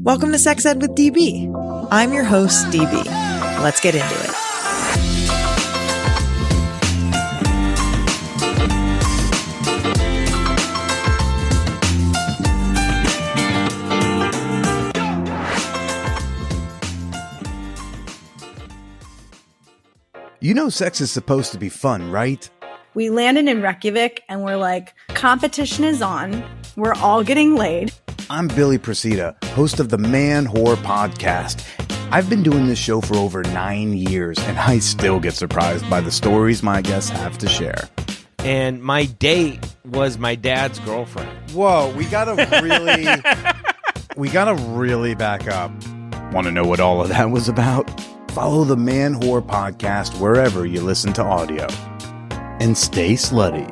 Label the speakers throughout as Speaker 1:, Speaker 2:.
Speaker 1: Welcome to Sex Ed with DB. I'm your host, DB. Let's get into it.
Speaker 2: You know sex is supposed to be fun, right?
Speaker 3: We landed in Reykjavik and we're like, competition is on. We're all getting laid.
Speaker 2: I'm Billy Procida, host of the Man Whore podcast. I've been doing this show for over 9 years, and I still get surprised by the stories my guests have to share.
Speaker 4: And my date was my dad's girlfriend.
Speaker 2: Whoa, we gotta really back up. Want to know what all of that was about? Follow the Man Whore podcast wherever you listen to audio. And stay slutty.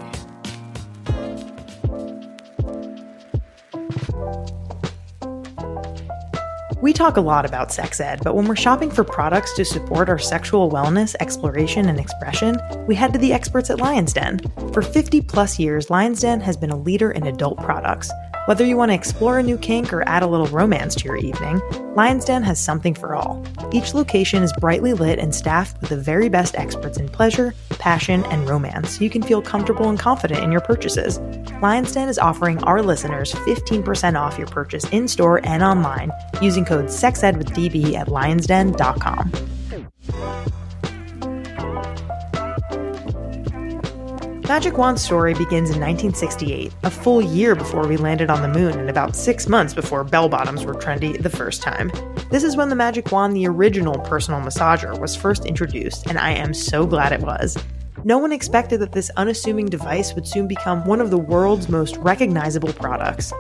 Speaker 1: We talk a lot about sex ed, but when we're shopping for products to support our sexual wellness, exploration, and expression, we head to the experts at Lion's Den. For 50 plus years, Lion's Den has been a leader in adult products. Whether you want to explore a new kink or add a little romance to your evening, Lion's Den has something for all. Each location is brightly lit and staffed with the very best experts in pleasure, passion, and romance, so you can feel comfortable and confident in your purchases. Lion's Den is offering our listeners 15% off your purchase in-store and online using code SEXEDWITHDB at lionsden.com. Magic Wand's story begins in 1968, a full year before we landed on the moon and about 6 months before bell-bottoms were trendy the first time. This is when the Magic Wand, the original personal massager, was first introduced, and I am so glad it was. No one expected that this unassuming device would soon become one of the world's most recognizable products.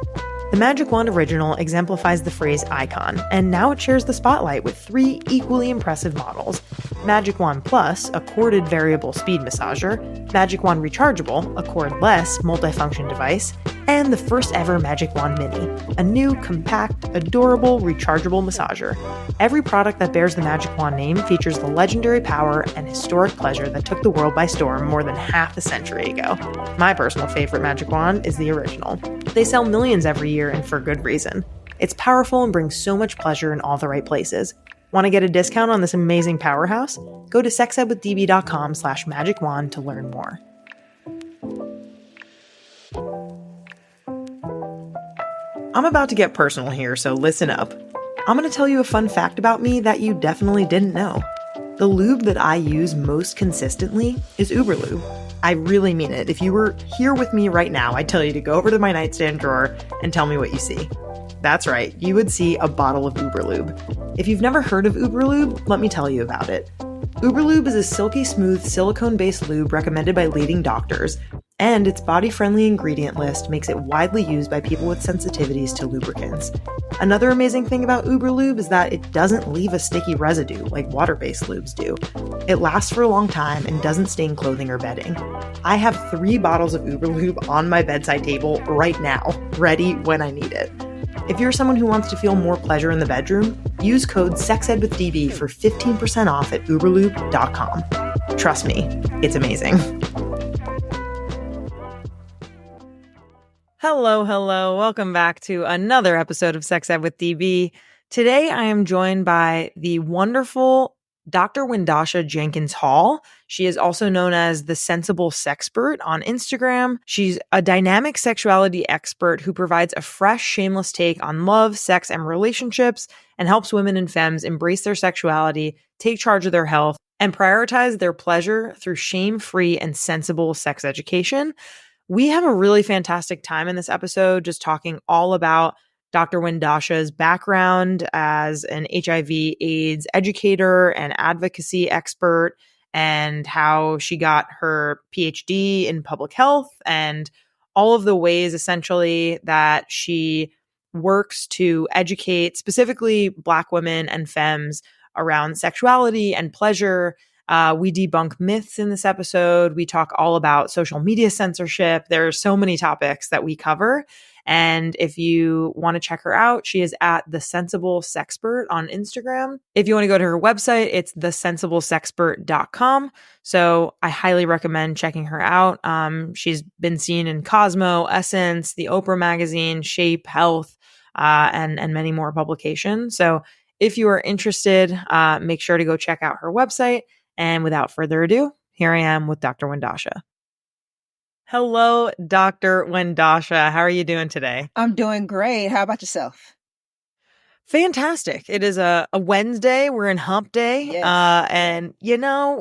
Speaker 1: The Magic Wand Original exemplifies the phrase icon, and now it shares the spotlight with 3 equally impressive models: Magic Wand Plus, a corded variable speed massager; Magic Wand Rechargeable, a cordless multifunction device; and the first ever Magic Wand Mini, a new, compact, adorable, rechargeable massager. Every product that bears the Magic Wand name features the legendary power and historic pleasure that took the world by storm more than half a century ago. My personal favorite Magic Wand is the original. They sell millions every year, and for good reason. It's powerful and brings so much pleasure in all the right places. Want to get a discount on this amazing powerhouse? Go to sexedwithdb.com/magicwand to learn more. I'm about to get personal here, so listen up. I'm going to tell you a fun fact about me that you definitely didn't know. The lube that I use most consistently is Uberlube. I really mean it. If you were here with me right now, I'd tell you to go over to my nightstand drawer and tell me what you see. That's right, you would see a bottle of Uberlube. If you've never heard of Uberlube, let me tell you about it. Uberlube is a silky smooth silicone-based lube recommended by leading doctors, and its body-friendly ingredient list makes it widely used by people with sensitivities to lubricants. Another amazing thing about Uberlube is that it doesn't leave a sticky residue like water-based lubes do. It lasts for a long time and doesn't stain clothing or bedding. I have 3 bottles of Uberlube on my bedside table right now, ready when I need it. If you're someone who wants to feel more pleasure in the bedroom, use code SEXEDWITHDB for 15% off at Uberlube.com. Trust me, it's amazing. Hello. Welcome back to another episode of Sex Ed with DB. Today I am joined by the wonderful Dr. Wendasha Jenkins Hall. She is also known as the Sensible Sexpert on Instagram. She's a dynamic sexuality expert who provides a fresh, shameless take on love, sex, and relationships, and helps women and femmes embrace their sexuality, take charge of their health, and prioritize their pleasure through shame-free and sensible sex education. We have a really fantastic time in this episode just talking all about Dr. Wendasha's background as an HIV/AIDS educator and advocacy expert, and how she got her PhD in public health, and all of the ways essentially that she works to educate specifically Black women and femmes around sexuality and pleasure. We debunk myths in this episode. We talk all about social media censorship. There are so many topics that we cover. And if you want to check her out, she is at the Sensible Sexpert on Instagram. If you want to go to her website, it's thesensiblesexpert.com. So I highly recommend checking her out. She's been seen in Cosmo, Essence, the Oprah magazine, Shape, Health. and many more publications. So if you are interested, make sure to go check out her website. And without further ado, here I am with Dr. Wendasha. Hello, Dr. Wendasha. How are you doing today?
Speaker 5: I'm doing great. How about yourself?
Speaker 1: Fantastic. It is a Wednesday. We're in hump day.
Speaker 5: Yes.
Speaker 1: And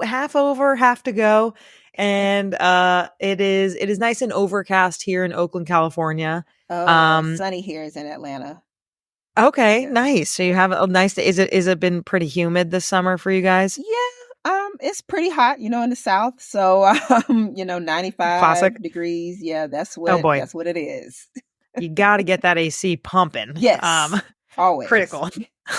Speaker 1: half over, half to go. And it is nice and overcast here in Oakland, California.
Speaker 5: Sunny here is in Atlanta.
Speaker 1: Okay, nice. So you have a nice day. Is it been pretty humid this summer for you guys?
Speaker 5: Yeah. It's pretty hot, in the South. So 95
Speaker 1: Classic
Speaker 5: degrees. Yeah, that's what it is.
Speaker 1: You got to get that AC pumping.
Speaker 5: Yes. Always.
Speaker 1: Critical.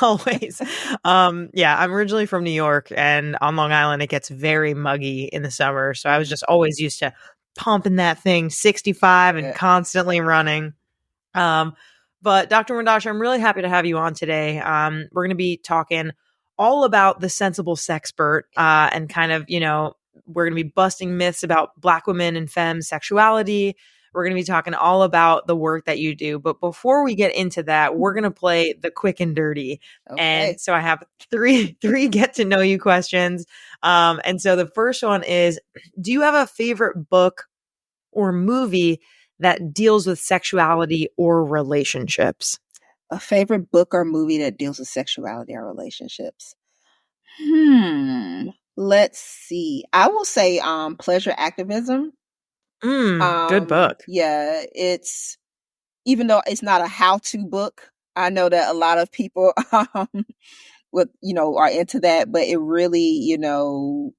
Speaker 1: Always. Yeah, I'm originally from New York, and on Long Island, it gets very muggy in the summer. So I was just always used to pumping that thing 65 and constantly running. But Dr. Wendasha, I'm really happy to have you on today. We're going to be talking all about the Sensible Sexpert, and kind of, we're going to be busting myths about Black women and femme sexuality. We're going to be talking all about the work that you do. But before we get into that, we're going to play the quick and dirty. Okay. And so I have three get to know you questions. And so the first one is, do you have a favorite book or movie that deals with sexuality or relationships?
Speaker 5: A favorite book or movie that deals with sexuality or relationships? Let's see. I will say Pleasure Activism.
Speaker 1: Good book.
Speaker 5: Yeah, it's, even though it's not a how-to book, I know that a lot of people are into that, but it really,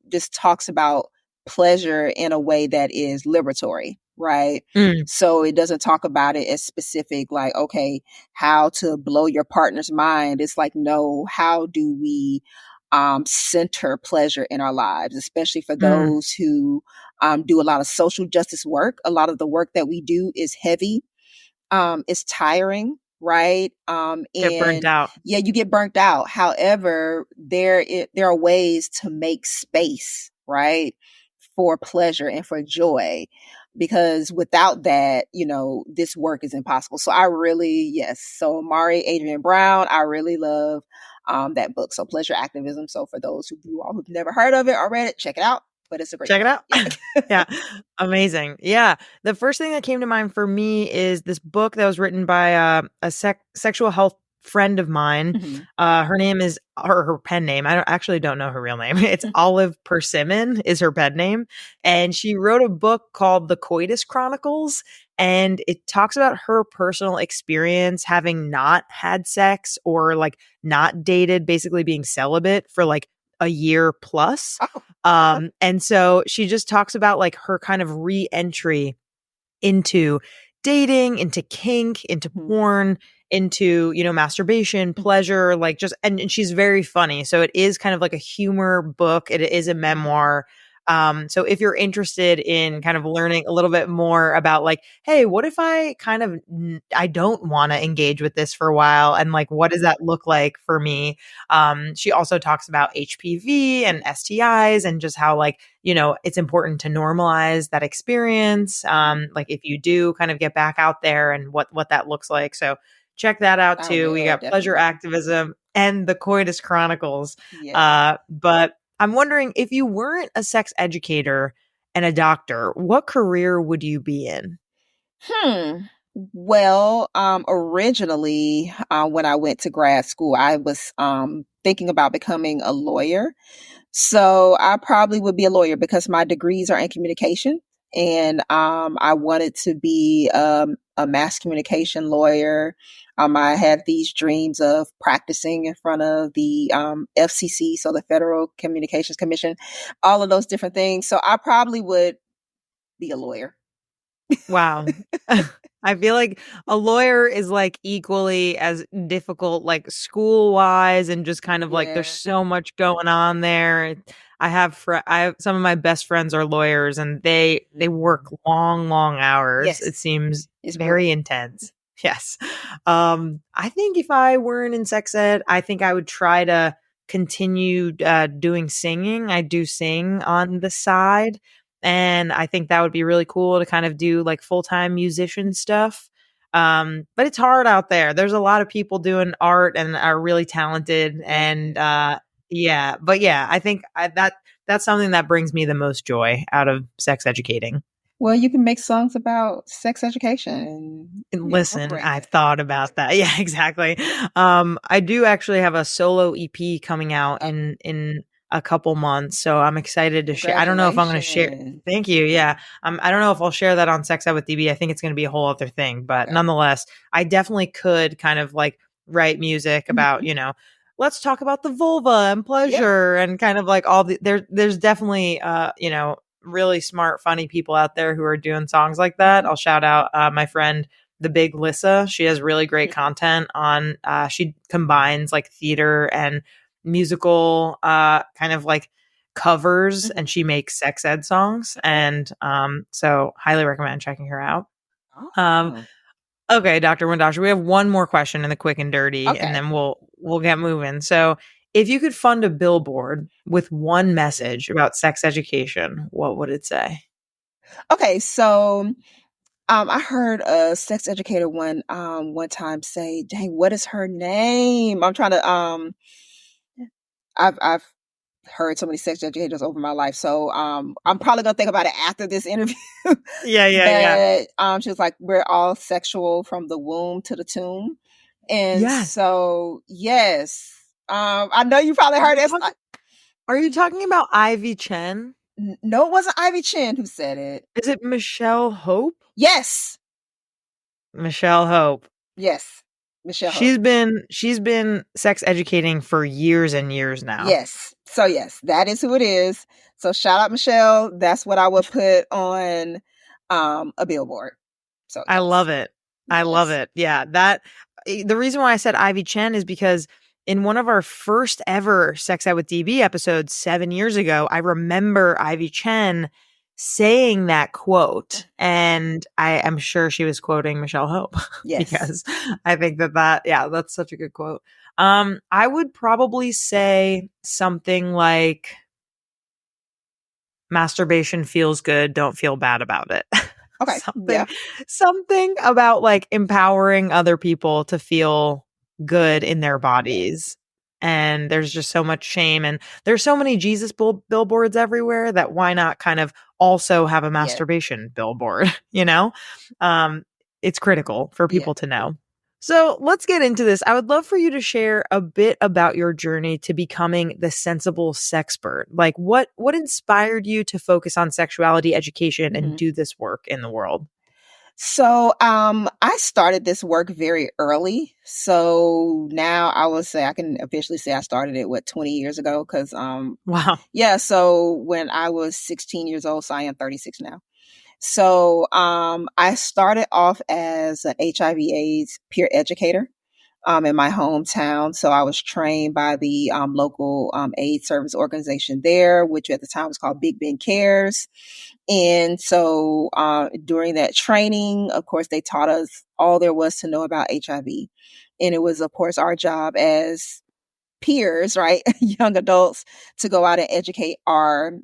Speaker 5: just talks about pleasure in a way that is liberatory, right? So it doesn't talk about it as specific, like, okay, how to blow your partner's mind. It's like, no, how do we center pleasure in our lives, especially for those who do a lot of social justice work. A lot of the work that we do is heavy, it's tiring, right?
Speaker 1: Get burnt out.
Speaker 5: Yeah, you get burnt out. However, there are ways to make space, right, for pleasure and for joy, because without that, this work is impossible. So so Mari Adrienne Brown, I really love that book. So Pleasure Activism. So for those who've never heard of it or read it, check it out. But it's a great
Speaker 1: check
Speaker 5: book.
Speaker 1: It out. Yeah. Amazing. Yeah. The first thing that came to mind for me is this book that was written by a sexual health friend of mine. Her name is, her pen name, I don't know her real name. It's Olive Persimmon is her pen name. And she wrote a book called The Coitus Chronicles. And it talks about her personal experience having not had sex or like not dated, basically being celibate for like a year plus. And so she just talks about like her kind of re-entry into dating, into kink, into porn, into, masturbation, pleasure, like just, and she's very funny. So it is kind of like a humor book. It is a memoir. So if you're interested in kind of learning a little bit more about like, hey, what if I I don't want to engage with this for a while? And like, what does that look like for me? She also talks about HPV and STIs and just how like, it's important to normalize that experience. Like if you do kind of get back out there and what that looks like. So check that out too. We got definitely. Pleasure Activism and The Coitus Chronicles. But I'm wondering, if you weren't a sex educator and a doctor, what career would you be in?
Speaker 5: Well, originally, when I went to grad school, I was thinking about becoming a lawyer. So I probably would be a lawyer because my degrees are in communication. And I wanted to be a mass communication lawyer. I had these dreams of practicing in front of the FCC, so the Federal Communications Commission, all of those different things. So I probably would be a lawyer.
Speaker 1: Wow. I feel like a lawyer is like equally as difficult, like school wise, and just kind of like there's so much going on there. I have some of my best friends are lawyers, and they work long hours. Yes. It seems it's very intense. Yes. I think if I weren't in sex ed, I think I would try to continue doing singing. I do sing on the side. And I think that would be really cool to kind of do like full-time musician stuff. But it's hard out there. There's a lot of people doing art and are really talented. And I think that's something that brings me the most joy out of sex educating.
Speaker 5: Well, you can make songs about sex education. And
Speaker 1: Listen, I've thought about that. Yeah, exactly. I do actually have a solo EP coming out in a couple months, so I'm excited to share. I don't know if I'm going to share. Thank you. Yeah. I don't know if I'll share that on Sex Ed with DB. I think it's going to be a whole other thing, but nonetheless, I definitely could kind of like write music about, let's talk about the vulva and pleasure and kind of like all there's definitely, really smart, funny people out there who are doing songs like that. I'll shout out my friend, the big Lissa. She has really great content on, she combines like theater and musical kind of like covers, and she makes sex ed songs. And so highly recommend checking her out. Okay, Dr. Wendasha, we have one more question in the quick and dirty, and then we'll get moving. So if you could fund a billboard with one message about sex education, what would it say? Okay, so I heard a sex educator one time say, "Dang, what is her name?" I'm trying to I've heard so many sex educators over my life, so I'm probably gonna think about it after this interview. Yeah. She was like, "We're all sexual from the womb to the tomb," and so yes. I know you probably heard this. Are you talking about Ivy Chen?
Speaker 5: No, it wasn't Ivy Chen who said it.
Speaker 1: Is it Michelle Hope?
Speaker 5: Yes.
Speaker 1: Michelle Hope.
Speaker 5: Yes. Michelle Hope.
Speaker 1: She's been sex educating for years and years now.
Speaker 5: Yes. So yes, that is who it is. So shout out Michelle. That's what I would put on a billboard. So
Speaker 1: I love it. I love it. Yeah. The reason why I said Ivy Chen is because in one of our first ever Sex Ed with DB episodes 7 years ago, I remember Ivy Chen saying that quote, and I am sure she was quoting Michelle Hope. Yes. Because I think that's such a good quote. I would probably say something like, masturbation feels good, don't feel bad about it. Okay. Something about like empowering other people to feel good in their bodies. And there's just so much shame, and there's so many Jesus billboards everywhere that why not kind of also have a masturbation billboard, it's critical for people to know. So let's get into this. I would love for you to share a bit about your journey to becoming the Sensible Sexpert. Like what inspired you to focus on sexuality education and do this work in the world?
Speaker 5: So I started this work very early. So now I can officially say I started it 20 years ago, because
Speaker 1: wow.
Speaker 5: Yeah, so when I was 16 years old, so I am 36 now. So I started off as an HIV/AIDS peer educator in my hometown. So I was trained by the local AIDS service organization there, which at the time was called Big Ben Cares. And so during that training, of course, they taught us all there was to know about HIV. And it was, of course, our job as peers, right, young adults, to go out and educate our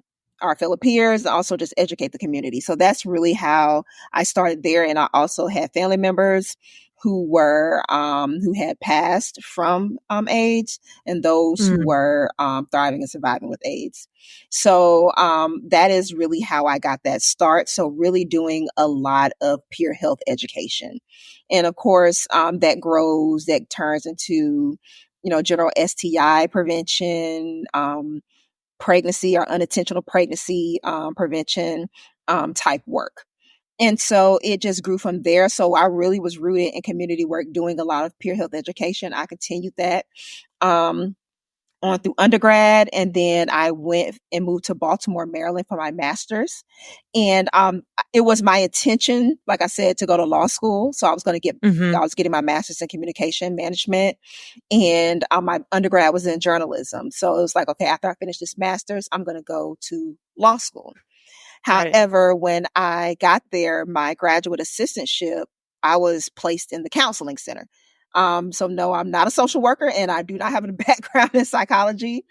Speaker 5: fellow peers, and also just educate the community. So that's really how I started there. And I also had family members who had passed from AIDS, and those who were thriving and surviving with AIDS. So that is really how I got that start. So really doing a lot of peer health education. And of course, that turns into, general STI prevention, pregnancy or unintentional pregnancy prevention type work. And so it just grew from there. So I really was rooted in community work, doing a lot of peer health education. I continued that on through undergrad. And then I went and moved to Baltimore, Maryland for my master's. And it was my intention, like I said, to go to law school. So I was going to I was getting my master's in communication management, and my undergrad was in journalism. So it was like, okay, after I finish this master's, I'm going to go to law school. However, when I got there, my graduate assistantship, I was placed in the counseling center. So no, I'm not a social worker, and I do not have a background in psychology,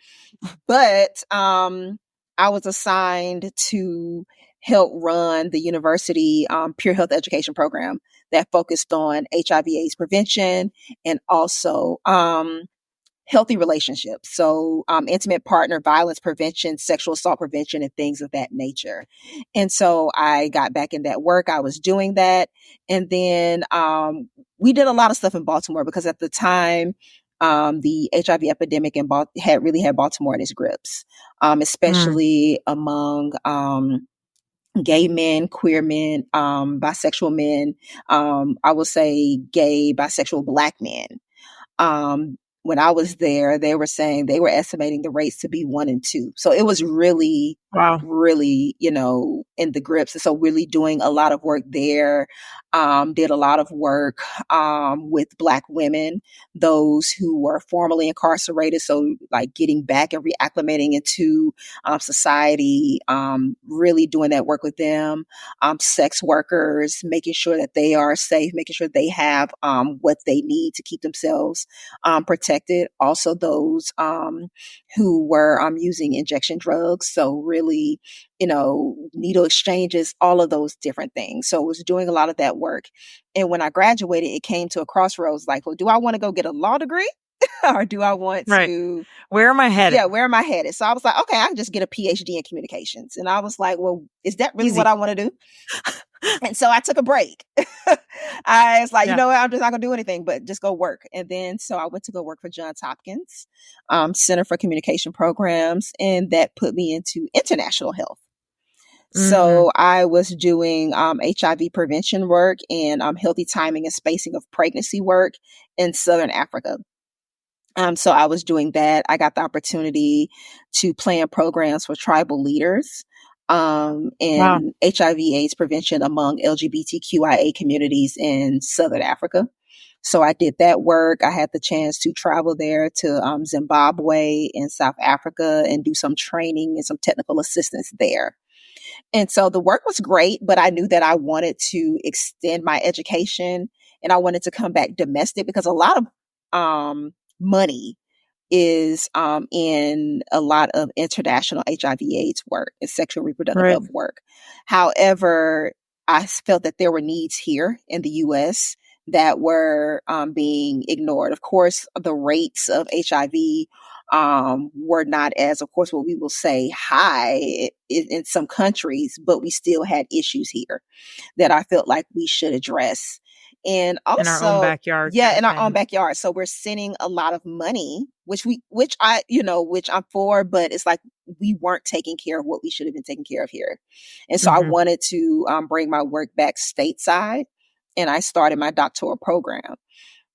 Speaker 5: but I was assigned to help run the university peer health education program that focused on HIV/AIDS prevention and also healthy relationships. So intimate partner violence prevention, sexual assault prevention, and things of that nature. And so I got back in that work. I was doing that. And then we did a lot of stuff in Baltimore because at the time, the HIV epidemic had Baltimore in its grips, especially among gay men, queer men, bisexual men, I will say gay, bisexual Black men. When I was there, they were saying they were estimating the rates to be 1 and 2. So it was really, really, in the grips. And so really doing a lot of work there, did a lot of work with Black women, those who were formerly incarcerated. So like getting back and reacclimating into society, really doing that work with them, sex workers, making sure that they are safe, making sure they have what they need to keep themselves protected. Also those who were using injection drugs. So really, needle exchanges, all of those different things. So I was doing a lot of that work. And when I graduated, it came to a crossroads like, well, do I want to go get a law degree? Or do I want to...
Speaker 1: Where am I headed?
Speaker 5: Yeah, where am I headed? So I was like, okay, I can just get a PhD in communications. And I was like, well, is that really what I want to do? And so I took a break. I was like, you know what, I'm just not going to do anything, but just go work. And then so I went to go work for Johns Hopkins Center for Communication Programs. And that put me into international health. So I was doing HIV prevention work and healthy timing and spacing of pregnancy work in Southern Africa. So I was doing that. I got the opportunity to plan programs for tribal leaders and HIV/AIDS prevention among LGBTQIA communities in Southern Africa. So I did that work. I had the chance to travel there to Zimbabwe and South Africa and do some training and some technical assistance there. And so the work was great, but I knew that I wanted to extend my education and I wanted to come back domestic because a lot of money is in a lot of international HIV/AIDS work and sexual reproductive health work. However, I felt that there were needs here in the U.S. that were being ignored. Of course, the rates of HIV were not as, of course, what we will say high in some countries, but we still had issues here that I felt like we should address. And also
Speaker 1: in our own backyard.
Speaker 5: Yeah, in our own backyard. So we're sending a lot of money, which I'm for, but it's like we weren't taking care of what we should have been taking care of here. And so I wanted to bring my work back stateside, and I started my doctoral program.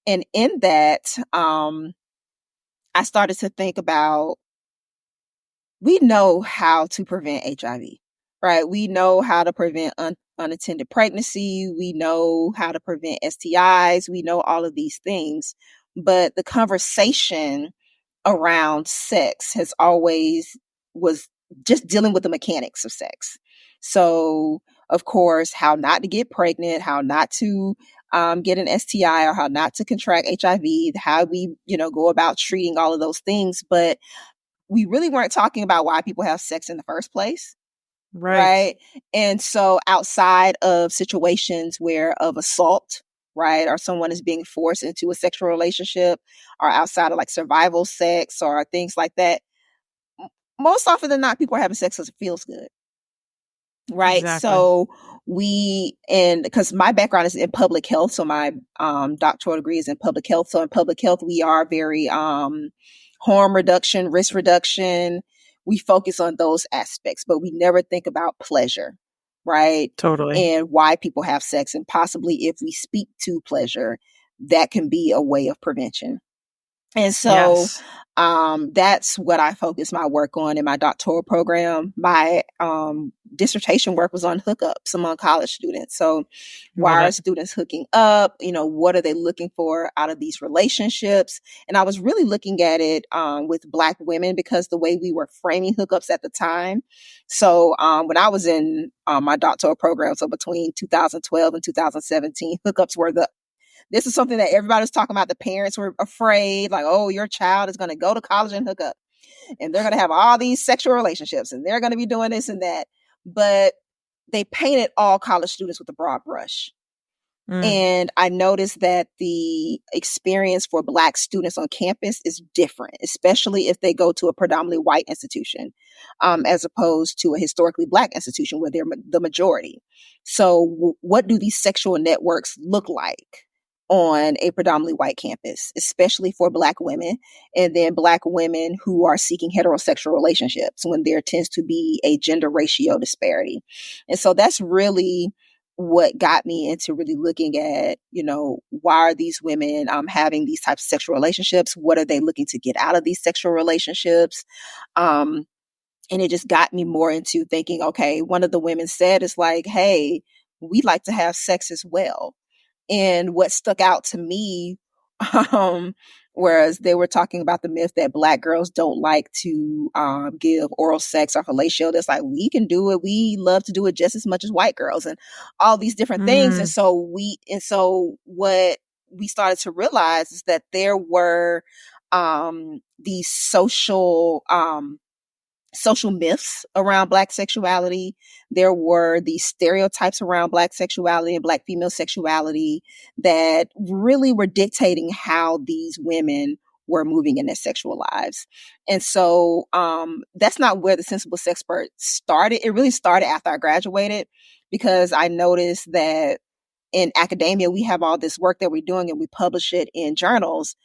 Speaker 5: And in that, I started to think about, we know how to prevent HIV, right? We know how to prevent unattended pregnancy. We know how to prevent STIs. We know all of these things. But the conversation around sex has always was just dealing with the mechanics of sex. So, of course, how not to get pregnant, how not to get an STI, or how not to contract HIV, how we, go about treating all of those things. But we really weren't talking about why people have sex in the first place. Right. And so outside of situations of assault, right, or someone is being forced into a sexual relationship, or outside of like survival sex or things like that, most often than not, people are having sex because it feels good. Right. Exactly. So because my background is in public health, so my doctoral degree is in public health. So in public health, we are very harm reduction, risk reduction. We focus on those aspects, but we never think about pleasure, right?
Speaker 1: Totally.
Speaker 5: And why people have sex. And possibly if we speak to pleasure, that can be a way of prevention. And so that's what I focus my work on in my doctoral program. My dissertation work was on hookups among college students. So why are students hooking up? What are they looking for out of these relationships? And I was really looking at it with Black women because the way we were framing hookups at the time. So when I was in my doctoral program, so between 2012 and 2017, hookups were this is something that everybody was talking about. The parents were afraid, like, oh, your child is going to go to college and hook up, and they're going to have all these sexual relationships, and they're going to be doing this and that. But they painted all college students with a broad brush, And I noticed that the experience for Black students on campus is different, especially if they go to a predominantly white institution, as opposed to a historically Black institution where they're the majority. So what do these sexual networks look like on a predominantly white campus, especially for Black women, and then Black women who are seeking heterosexual relationships when there tends to be a gender ratio disparity? And so that's really what got me into really looking at, why are these women having these types of sexual relationships? What are they looking to get out of these sexual relationships? And it just got me more into thinking, okay, one of the women said is like, hey, we like to have sex as well. And what stuck out to me, whereas they were talking about the myth that Black girls don't like to give oral sex or fellatio, that's like, we can do it. We love to do it just as much as white girls and all these different things. And so what we started to realize is that there were these social myths around Black sexuality. There were these stereotypes around Black sexuality and Black female sexuality that really were dictating how these women were moving in their sexual lives. And so that's not where the Sensible Sexpert started. It really started after I graduated, because I noticed that in academia, we have all this work that we're doing and we publish it in journals,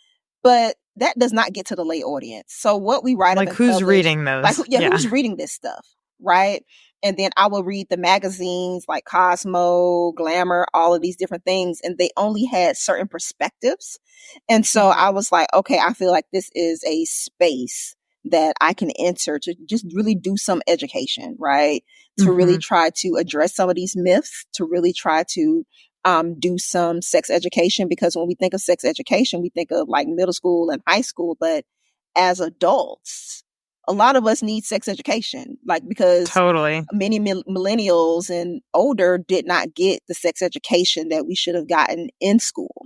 Speaker 5: but that does not get to the lay audience. So what we write,
Speaker 1: like, who's reading those?
Speaker 5: Who's reading this stuff, right? And then I will read the magazines like Cosmo, Glamour, all of these different things, and they only had certain perspectives. And so I was like, okay, I feel like this is a space that I can enter to just really do some education, right? To really try to address some of these myths, to really try to do some sex education, because when we think of sex education, we think of like middle school and high school, but as adults, a lot of us need sex education, because
Speaker 1: totally
Speaker 5: many millennials and older did not get the sex education that we should have gotten in school.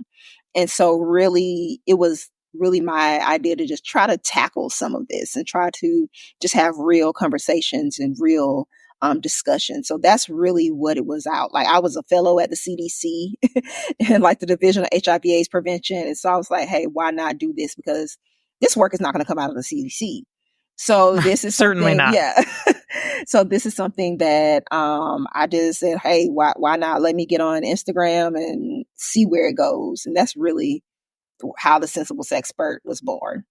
Speaker 5: And so really, it was really my idea to just try to tackle some of this and try to just have real conversations and real discussion. So that's really what it was out. Like, I was a fellow at the CDC and like the Division of HIV/AIDS Prevention. And so I was like, hey, why not do this? Because this work is not going to come out of the CDC. So this is
Speaker 1: certainly not.
Speaker 5: Yeah. So this is something that I just said, hey, why not let me get on Instagram and see where it goes? And that's really how the Sensible Sexpert was born.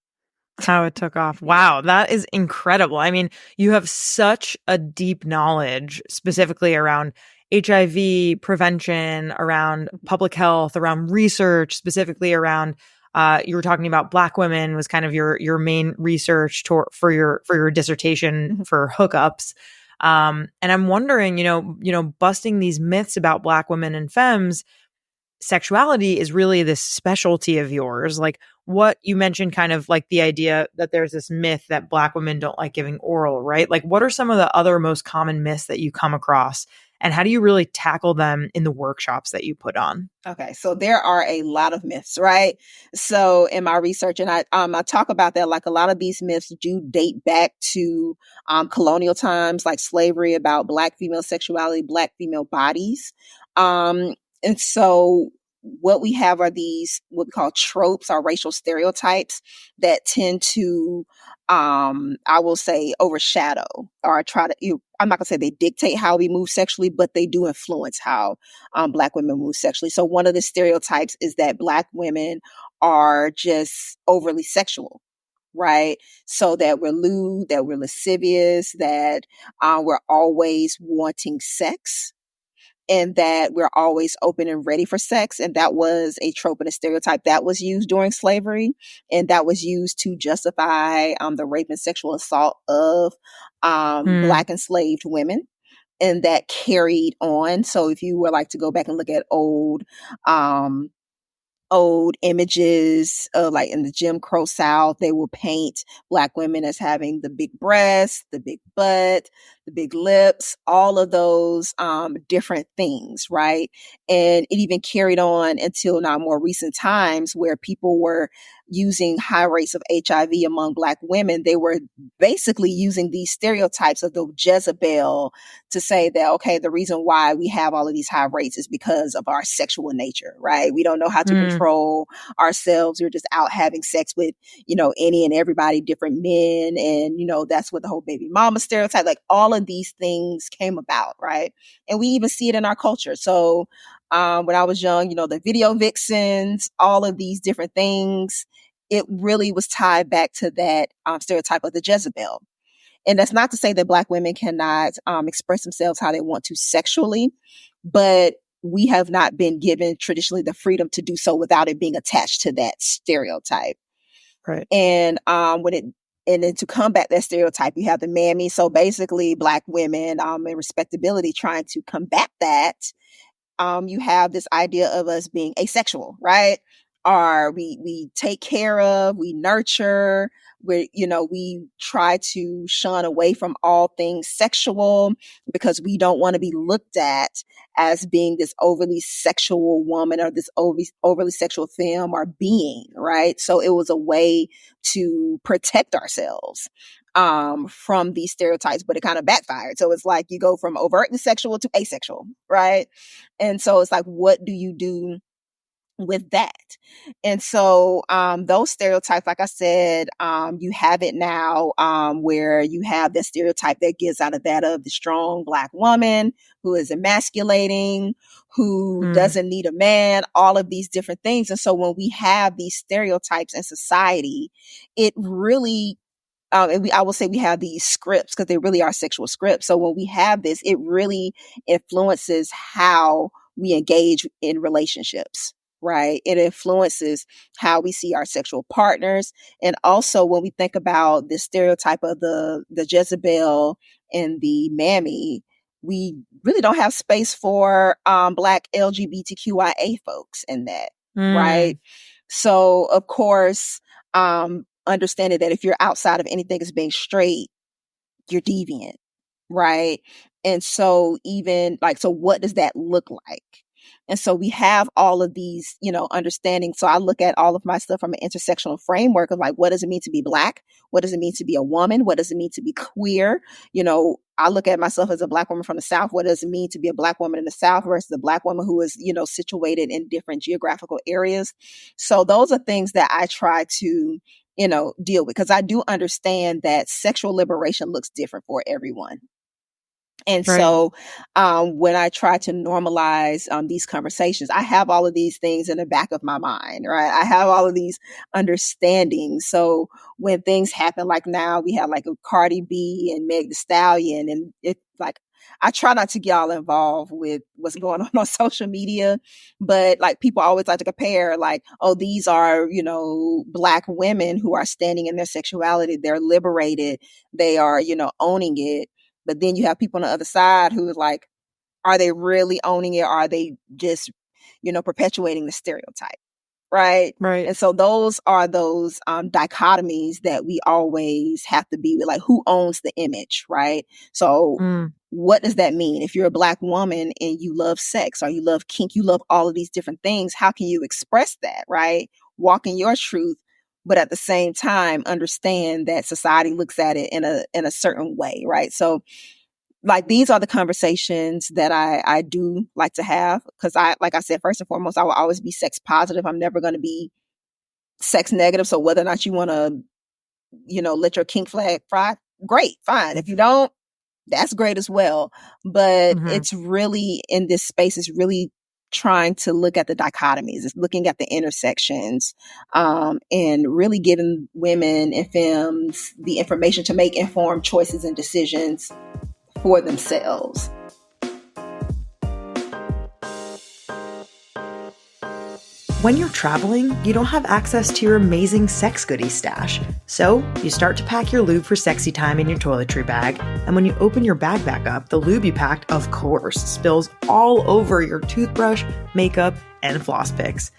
Speaker 1: How it took off. Wow, that is incredible. I mean, you have such a deep knowledge specifically around HIV prevention, around public health, around research, specifically around you were talking about Black women was kind of your main research for your dissertation for hookups. And I'm wondering, busting these myths about Black women and femmes, sexuality is really this specialty of yours. Like, what you mentioned, kind of like the idea that there's this myth that Black women don't like giving oral, right? Like, what are some of the other most common myths that you come across, and how do you really tackle them in the workshops that you put on?
Speaker 5: Okay, so there are a lot of myths, right? So in my research, and I talk about that, like a lot of these myths do date back to colonial times, like slavery, about Black female sexuality, Black female bodies. And so what we have are these, what we call tropes or racial stereotypes that tend to, I will say, overshadow or try to, I'm not gonna say they dictate how we move sexually, but they do influence how Black women move sexually. So one of the stereotypes is that Black women are just overly sexual, right? So that we're lewd, that we're lascivious, that we're always wanting sex, and that we're always open and ready for sex. And that was a trope and a stereotype that was used during slavery. And that was used to justify the rape and sexual assault of Black enslaved women. And that carried on. So if you were like to go back and look at old images, like in the Jim Crow South, they will paint Black women as having the big breasts, the big butt, the big lips, all of those different things, right? And it even carried on until now more recent times where people were using high rates of HIV among Black women. They were basically using these stereotypes of the Jezebel to say that, okay, the reason why we have all of these high rates is because of our sexual nature, right? We don't know how to control ourselves. We're just out having sex with, any and everybody, different men. And, that's what the whole baby mama stereotype, like all of these things came about, right? And we even see it in our culture. So when I was young, the video vixens, all of these different things, it really was tied back to that stereotype of the Jezebel. And that's not to say that Black women cannot express themselves how they want to sexually, but we have not been given traditionally the freedom to do so without it being attached to that stereotype.
Speaker 1: Right.
Speaker 5: And and then to combat that stereotype, you have the mammy. So basically Black women and respectability trying to combat that. You have this idea of us being asexual, right? Or we take care of, we nurture, we try to shun away from all things sexual because we don't want to be looked at as being this overly sexual woman or this overly sexual femme or being, right? So it was a way to protect ourselves from these stereotypes, but it kind of backfired. So it's like you go from overtly sexual to asexual, right? And so it's like, what do you do with that? And so those stereotypes, like I said, you have it now where you have the stereotype that gives out of that of the strong Black woman who is emasculating, who doesn't need a man, all of these different things. And so when we have these stereotypes in society, it really I will say we have these scripts because they really are sexual scripts. So when we have this, it really influences how we engage in relationships, right? It influences how we see our sexual partners. And also when we think about the stereotype of the Jezebel and the mammy, we really don't have space for Black LGBTQIA folks in that, right? So of course, understanding that if you're outside of anything as being straight, you're deviant, right? And so so what does that look like? And so we have all of these, understanding. So I look at all of my stuff from an intersectional framework of like, what does it mean to be Black? What does it mean to be a woman? What does it mean to be queer? I look at myself as a Black woman from the South. What does it mean to be a Black woman in the South versus a Black woman who is, situated in different geographical areas? So those are things that I try to, deal with, because I do understand that sexual liberation looks different for everyone. And so when I try to normalize these conversations, I have all of these things in the back of my mind, right? I have all of these understandings. So when things happen, like now we have like a Cardi B and Meg Thee Stallion, and it's like, I try not to get all involved with what's going on social media, but like people always like to compare like, oh, these are, Black women who are standing in their sexuality. They're liberated. They are, owning it. But then you have people on the other side who is like, are they really owning it? Or are they just, perpetuating the stereotype? Right. And so those are those dichotomies that we always have to be with, like who owns the image, right? So what does that mean? If you're a Black woman and you love sex or you love kink, you love all of these different things, how can you express that, right? Walk in your truth, but at the same time, understand that society looks at it in a certain way, right? So like these are the conversations that I do like to have, because like I said, first and foremost, I will always be sex positive. I'm never going to be sex negative. So whether or not you want to, let your kink flag fly, great, fine. If you don't, that's great as well. But it's really in this space, it's really trying to look at the dichotomies, it's looking at the intersections, and really giving women and femmes the information to make informed choices and decisions for themselves.
Speaker 1: When you're traveling, you don't have access to your amazing sex goodie stash. So you start to pack your lube for sexy time in your toiletry bag. And when you open your bag back up, the lube you packed, of course, spills all over your toothbrush, makeup, and floss picks.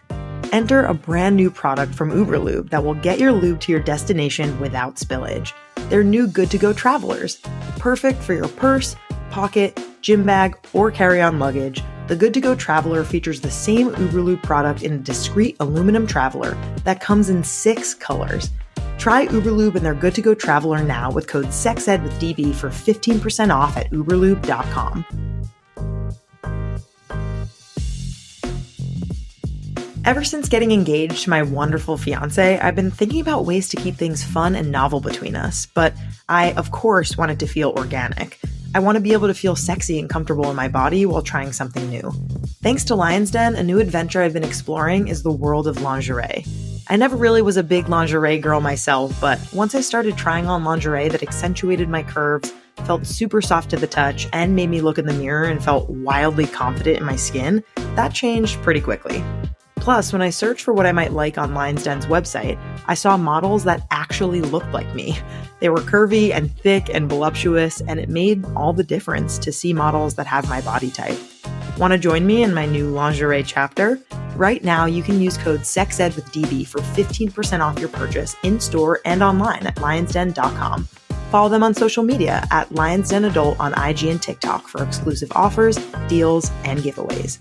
Speaker 1: Enter a brand new product from Uberlube that will get your lube to your destination without spillage. their new good-to-go travelers. Perfect for your purse, pocket, gym bag, or carry-on luggage, the Good-to-Go Traveler features the same Uberlube product in a discreet aluminum traveler that comes in 6 colors. Try Uberlube and their Good-to-Go Traveler now with code SEXEDWITHDB for 15% off at uberlube.com. Ever since getting engaged to my wonderful fiance, I've been thinking about ways to keep things fun and novel between us, but I, of course, want it to feel organic. I want to be able to feel sexy and comfortable in my body while trying something new. Thanks to Lion's Den, a new adventure I've been exploring is the world of lingerie. I never really was a big lingerie girl myself, but once I started trying on lingerie that accentuated my curves, felt super soft to the touch, and made me look in the mirror and felt wildly confident in my skin, that changed pretty quickly. Plus, when I searched for what I might like on Lion's Den's website, I saw models that actually looked like me. They were curvy and thick and voluptuous, and it made all the difference to see models that have my body type. Want to join me in my new lingerie chapter? Right now, you can use code SEXEDWITHDB for 15% off your purchase in-store and online at lionsden.com. Follow them on social media at lionsdenadult on IG and TikTok for exclusive offers, deals, and giveaways.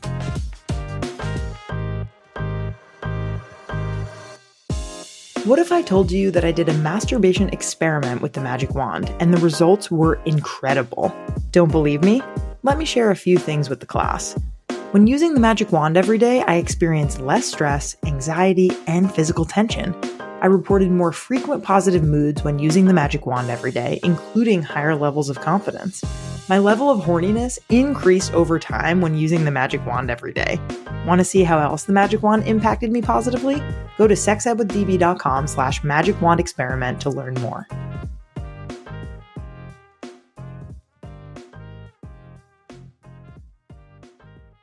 Speaker 1: What if I told you that I did a masturbation experiment with the magic wand and the results were incredible? Don't believe me? Let me share a few things with the class. When using the magic wand every day, I experienced less stress, anxiety, and physical tension. I reported more frequent positive moods when using the magic wand every day, including higher levels of confidence. My level of horniness increased over time when using the magic wand every day. Want to see how else the magic wand impacted me positively? Go to sexedwithdb.com/magic wand experiment to learn more.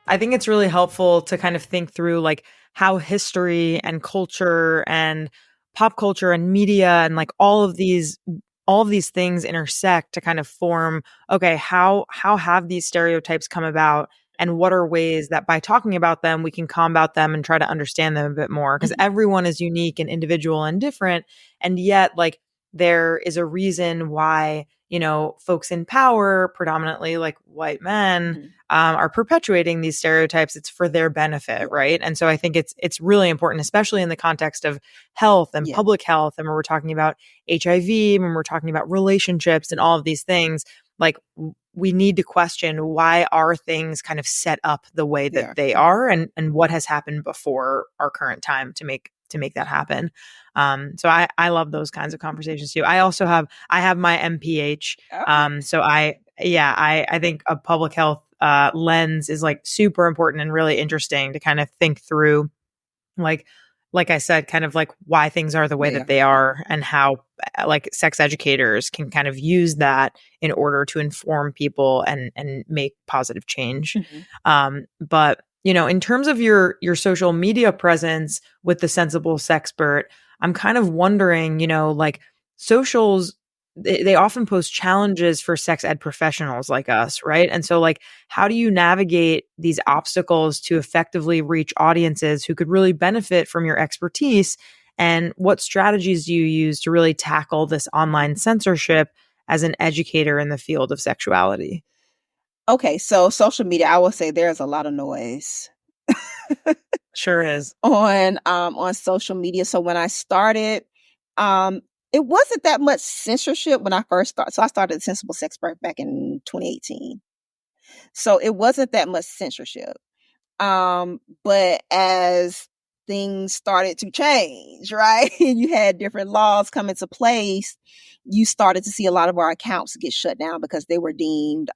Speaker 1: I think it's really helpful to kind of think through like how history and culture and pop culture and media and like all of these things intersect to kind of form, okay, how have these stereotypes come about, and what are ways that by talking about them, we can combat them and try to understand them a bit more, because everyone is unique and individual and different. And yet like there is a reason why, you know, folks in power, predominantly like white men, are perpetuating these stereotypes. It's for their benefit, right? And so I think it's really important, especially in the context of health and public health, and when we're talking about HIV, when we're talking about relationships and all of these things, like we need to question why are things kind of set up the way that they are, and what has happened before our current time to make that happen. So I love those kinds of conversations too. I have my MPH. So I think a public health lens is like super important and really interesting to kind of think through, like I said, kind of like why things are the way that they are, and how like sex educators can kind of use that in order to inform people and make positive change. But you know, in terms of your social media presence with the Sensible Sexpert, I'm kind of wondering, you know, like socials, they often post challenges for sex ed professionals like us, right? And so like, how do you navigate these obstacles to effectively reach audiences who could really benefit from your expertise? And what strategies do you use to really tackle this online censorship as an educator in the field of sexuality?
Speaker 5: Okay, so social media, I will say there's a lot of noise.
Speaker 1: Sure is.
Speaker 5: On social media. So when I started, it wasn't that much censorship when I first started. So I started Sensible Sexpert back in 2018. So it wasn't that much censorship. But as things started to change, right? You had different laws come into place. You started to see a lot of our accounts get shut down because they were deemed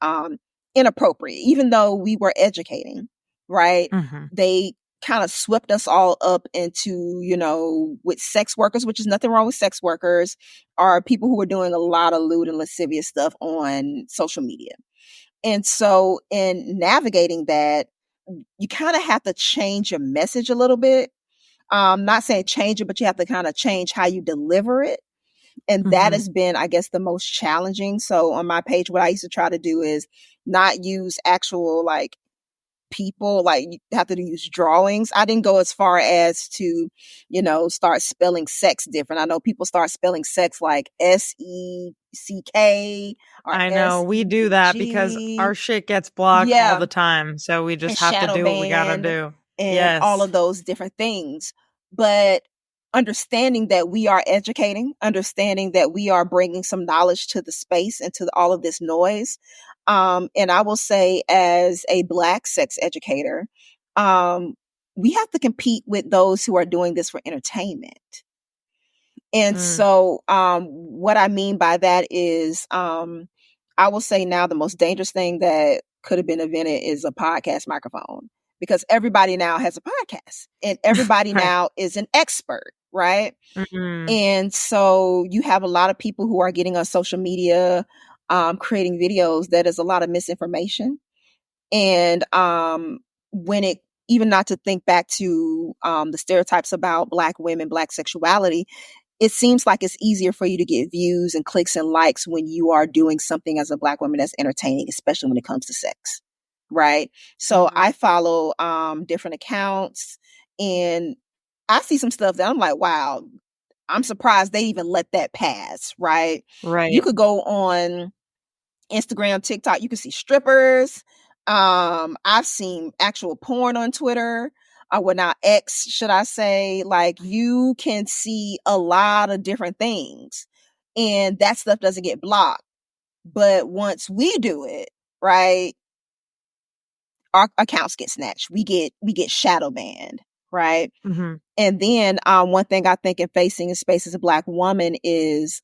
Speaker 5: inappropriate, even though we were educating, right? They kind of swept us all up into, you know, with sex workers, which is nothing wrong with sex workers, are people who are doing a lot of lewd and lascivious stuff on social media. And so in navigating that, you kind of have to change your message a little bit. Not saying change it, but you have to kind of change how you deliver it. And that has been, I guess, the most challenging. So on my page, what I used to try to do is not use actual like people, like you have to use drawings. I didn't go as far as to, start spelling sex different. I know people start spelling sex like SECK or
Speaker 1: I know we do that because
Speaker 5: SEG.
Speaker 1: our shit gets blocked all the time. So we just
Speaker 5: And
Speaker 1: have to
Speaker 5: shadow
Speaker 1: do what we gotta
Speaker 5: banned
Speaker 1: do.
Speaker 5: and all of those different things. But understanding that we are educating, understanding that we are bringing some knowledge to the space and to all of this noise. And I will say, as a Black sex educator, we have to compete with those who are doing this for entertainment. And so what I mean by that is, I will say now the most dangerous thing that could have been invented is a podcast microphone, because everybody now has a podcast and everybody
Speaker 1: Right.
Speaker 5: now is an expert, right?
Speaker 1: Mm-hmm.
Speaker 5: And so you have a lot of people who are getting on social media, creating videos that is a lot of misinformation. And when it, even not to think back to the stereotypes about Black women, Black sexuality, it seems like it's easier for you to get views and clicks and likes when you are doing something as a Black woman that's entertaining, especially when it comes to sex, right? So I follow different accounts, and I see some stuff that I'm like, wow, I'm surprised they even let that pass, right?
Speaker 1: Right.
Speaker 5: You could go on Instagram, TikTok, you can see strippers. I've seen actual porn on Twitter. Well, now X, should I say? Like, you can see a lot of different things, and that stuff doesn't get blocked. But once we do it, right, our accounts get snatched. We get shadow banned, right?
Speaker 1: Mm-hmm.
Speaker 5: And then one thing I think in facing a space as a Black woman is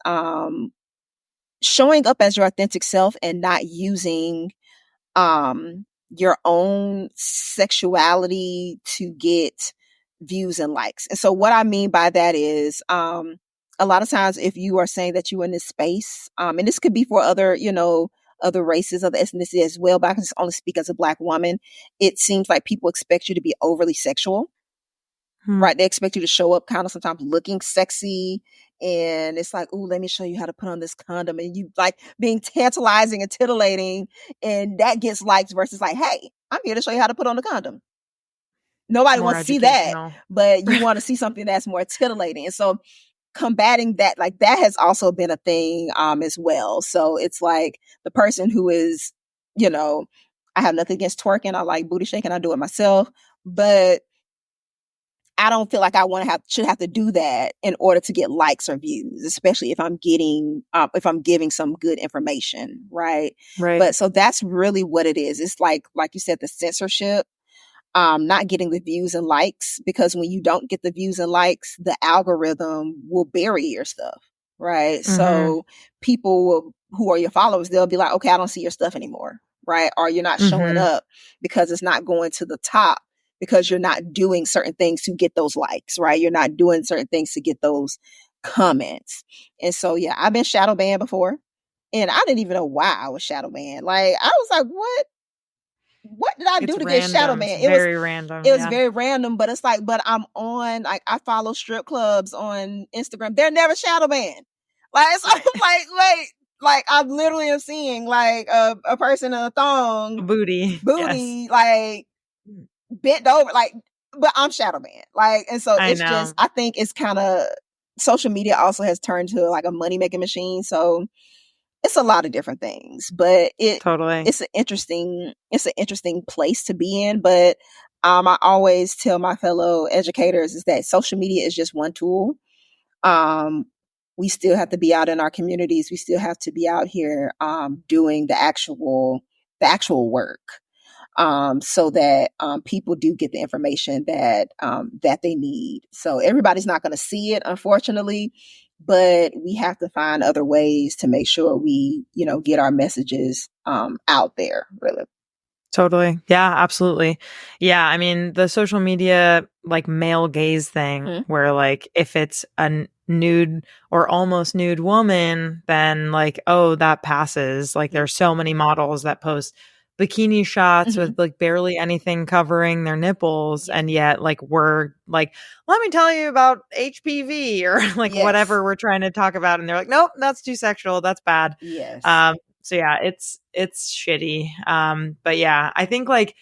Speaker 5: showing up as your authentic self and not using your own sexuality to get views and likes. And so what I mean by that is a lot of times if you are saying that you're in this space, and this could be for other, other races, other ethnicity as well, but I can just only speak as a Black woman, it seems like people expect you to be overly sexual. Right. They expect you to show up kind of sometimes looking sexy. And it's like, ooh, let me show you how to put on this condom. And you like being tantalizing and titillating. And that gets likes versus like, hey, I'm here to show you how to put on the condom. Nobody wants to see that, but you want to see something that's more titillating. And so combating that, like that has also been a thing as well. So it's like the person who is, I have nothing against twerking. I like booty shaking. I do it myself. But I don't feel like I should have to do that in order to get likes or views, especially if I'm giving some good information, right?
Speaker 1: Right.
Speaker 5: But so that's really what it is. It's like you said, the censorship, not getting the views and likes, because when you don't get the views and likes, the algorithm will bury your stuff, right?
Speaker 1: Mm-hmm.
Speaker 5: So people who are your followers, they'll be like, okay, I don't see your stuff anymore, right? Or you're not showing up because it's not going to the top, because you're not doing certain things to get those likes, right? You're not doing certain things to get those comments. And so, yeah, I've been shadow banned before, and I didn't even know why I was shadow banned. Like, I was like, what did I do to get shadow banned?
Speaker 1: It was very random.
Speaker 5: It was very random, but it's like, but I'm on, like, I follow strip clubs on Instagram. They're never shadow banned. Like, so I'm like, wait, like, I literally am seeing like a person in a thong,
Speaker 1: a booty,
Speaker 5: yes. Like, bent over, like, but I'm shadow banned. Like, and so it's just, I think it's kind of, social media also has turned to like a money making machine. So it's a lot of different things, but it's an interesting place to be in. But I always tell my fellow educators is that social media is just one tool. We still have to be out in our communities. We still have to be out here doing the actual work. So that people do get the information that they need. So everybody's not going to see it, unfortunately, but we have to find other ways to make sure we, get our messages out there, really.
Speaker 1: Totally. Yeah, absolutely. Yeah. I mean, the social media, like male gaze thing, where like if it's a nude or almost nude woman, then like, oh, that passes. Like there's so many models that post bikini shots with like barely anything covering their nipples, and yet like we're like, let me tell you about HPV or like whatever we're trying to talk about, and they're like, nope, that's too sexual, that's bad.
Speaker 5: Yes.
Speaker 1: So yeah, it's shitty. But yeah, I think like